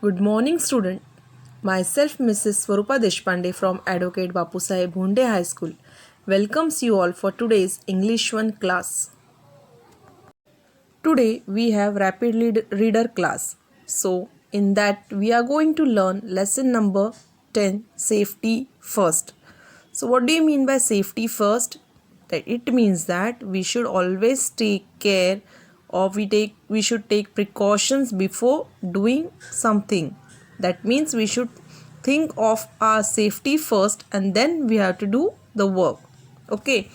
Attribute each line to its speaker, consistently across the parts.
Speaker 1: Good morning, student. Myself, Mrs. Swarupa Deshpande from Advocate Bapusaheb Bhunde High School, welcomes you all for today's English 1 class. Today we have rapid reader class. So, in that we are going to learn lesson number 10, safety first. So, what do you mean by safety first? That it means that we should always take care, or we should take precautions before doing something. That means we should think of our safety first and then we have to do the work. Okay.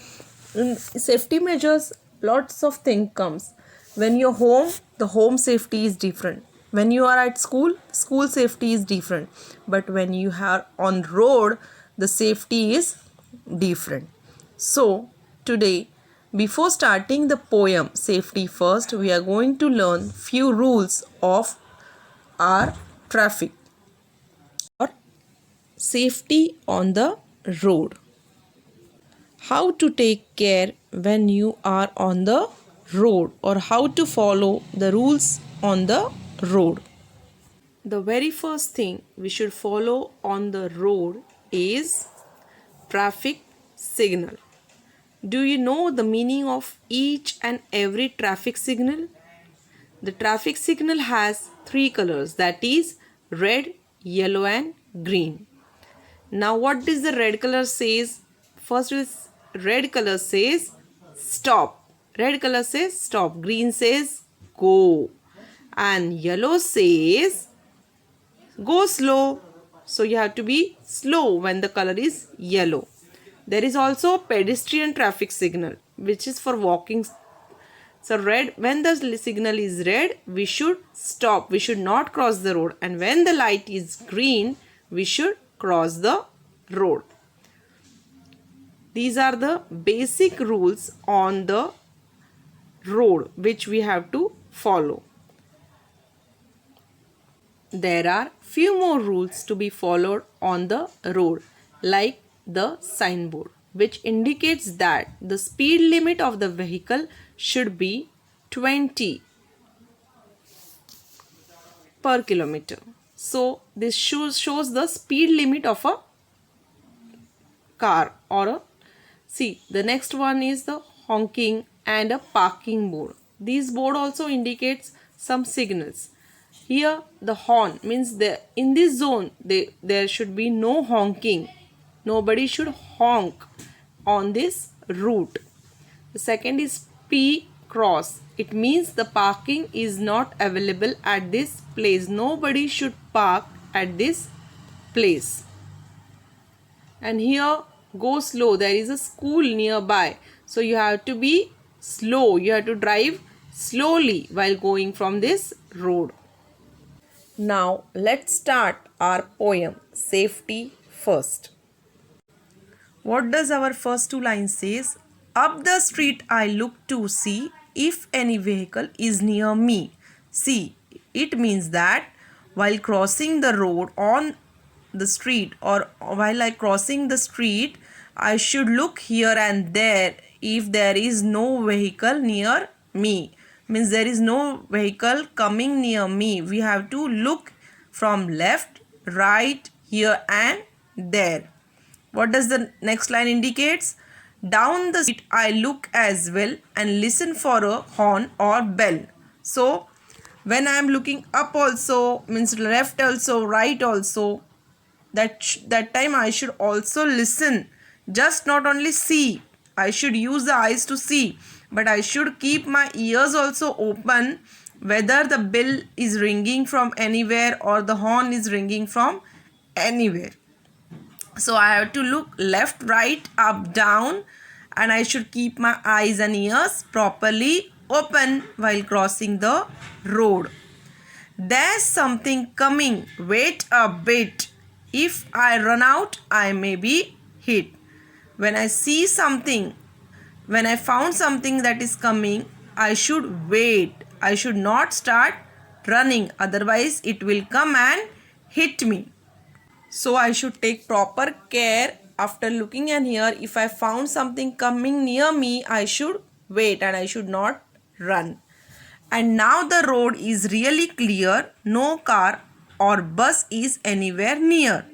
Speaker 1: In safety measures, lots of things comes. When you're home, the home safety is different. When you are at school, school safety is different. But when you are on road, the safety is different. So today, before starting the poem Safety First, we are going to learn few rules of our traffic or safety on the road. How to take care when you are on the road, or how to follow the rules on the road. The very first thing we should follow on the road is traffic signal. Do you know the meaning of each and every traffic signal? The traffic signal has three colors, that is red, yellow and green. Now what does the red color says? First is red color says stop. Red color says stop. Green says go. And yellow says go slow. So you have to be slow when the color is yellow. There is also pedestrian traffic signal which is for walking. So red, when the signal is red, we should stop. We should not cross the road. And when the light is green, we should cross the road. These are the basic rules on the road which we have to follow. There are few more rules to be followed on the road, like the signboard, which indicates that the speed limit of the vehicle should be 20 per kilometer. So this shows the speed limit of a car or a see. The next one is the honking and a parking board. This board also indicates some signals. Here the horn means in this zone there should be no honking. Nobody should honk on this route. The second is P cross. It means the parking is not available at this place. Nobody should park at this place. And here go slow. There is a school nearby. So you have to be slow. You have to drive slowly while going from this road. Now let's start our poem Safety First. What does our first two lines says? Up the street I look to see if any vehicle is near me. See, it means that while crossing the road on the street, or while I crossing the street, I should look here and there if there is no vehicle near me. Means there is no vehicle coming near me. We have to look from left, right, here and there. What does the next line indicates? Down the street I look as well and listen for a horn or bell. So when I am looking up also, means left also, right also, that time I should also listen. Just not only see. I should use the eyes to see, but I should keep my ears also open whether the bell is ringing from anywhere or the horn is ringing from anywhere. So I have to look left, right, up, down, and I should keep my eyes and ears properly open while crossing the road. There's something coming. Wait a bit. If I run out, I may be hit. When I see something, when I found something that is coming, I should wait. I should not start running. Otherwise, it will come and hit me. So I should take proper care after looking, and here if I found something coming near me, I should wait and I should not run. And now the road is really clear. No car or bus is anywhere near.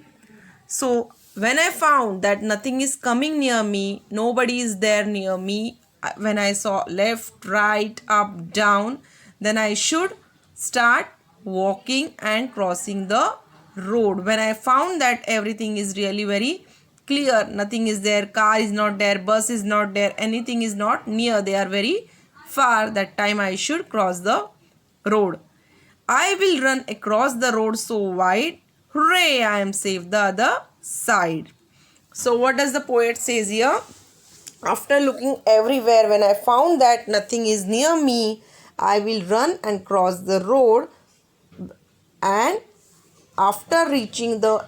Speaker 1: So when I found that nothing is coming near me, nobody is there near me, when I saw left, right, up, down, then I should start walking and crossing the road. When I found that everything is really very clear, nothing is there, car is not there, bus is not there, anything is not near, they are very far, that time I should cross the road. I will run across the road so wide. Hooray, I am safe the other side. So what does the poet says here? After looking everywhere, when I found that nothing is near me, I will run and cross the road, and after reaching the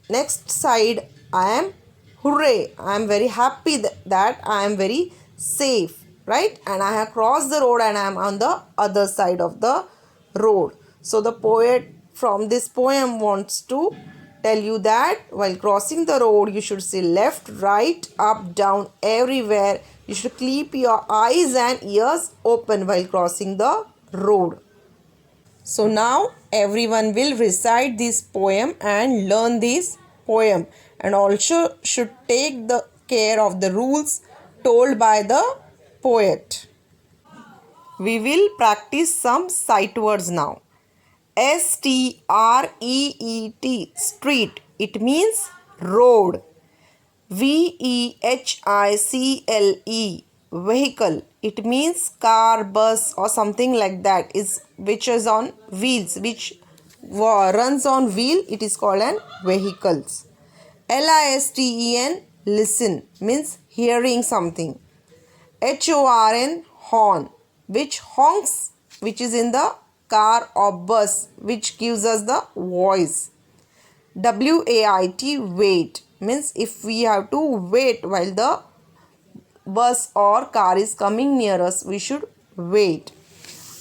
Speaker 1: next side, hooray, I am very happy that I am very safe, right? And I have crossed the road and I am on the other side of the road. So the poet from this poem wants to tell you that while crossing the road, you should see left, right, up, down, everywhere. You should keep your eyes and ears open while crossing the road. So now everyone will recite this poem and learn this poem, and also should take the care of the rules told by the poet. We will practice some sight words now. Street, street, it means road. Vehicle, vehicle, it means car, bus or something like that, which is on wheels, which runs on wheel, it is called an vehicles. Listen, listen, means hearing something. HORN, horn, which honks, which is in the car or bus, which gives us the voice. WAIT, wait, means if we have to wait while the bus or car is coming near us, we should wait.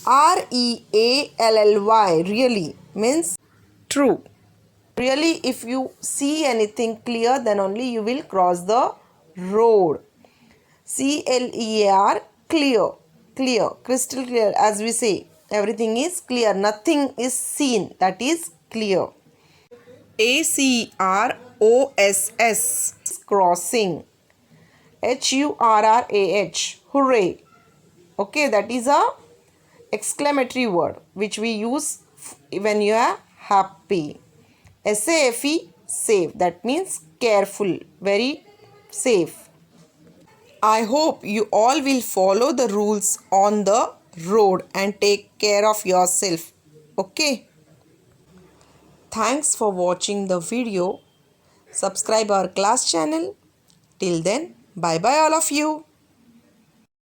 Speaker 1: REALLY, really, means true. Really, if you see anything clear, then only you will cross the road. CLEAR, clear, clear, crystal clear, as we say, everything is clear, nothing is seen, that is clear. ACROSS, crossing. HURRAH, hooray. Okay, that is a exclamatory word which we use when you are happy. SAFE, safe, that means careful, very safe. I hope you all will follow the rules on the road and take care of yourself. Okay. Thanks for watching the video. Subscribe our class channel. Till then, bye bye all of you.